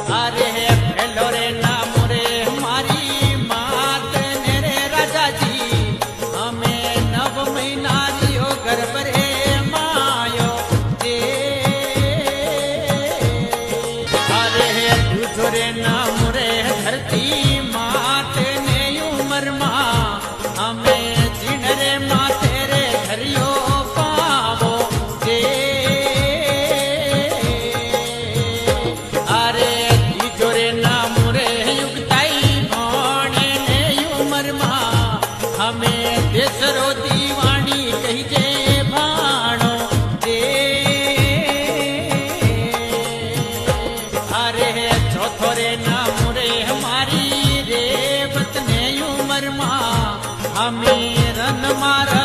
अरे हेलो रे नाम रे हमारी मात ने रे राजा जी हमें 9 महीना रियो गर्भ रे मायो दे। अरे तुझो रे नाम रे धरती मात ने उमर मा हमें जिन रे माते रे धरियो पावो दे। अरे हमें देसरो दीवानी कही जे भाणो दे। अरे चौथो रे नाम रे हमारी रेवत ने उमर मा हमें रन मारा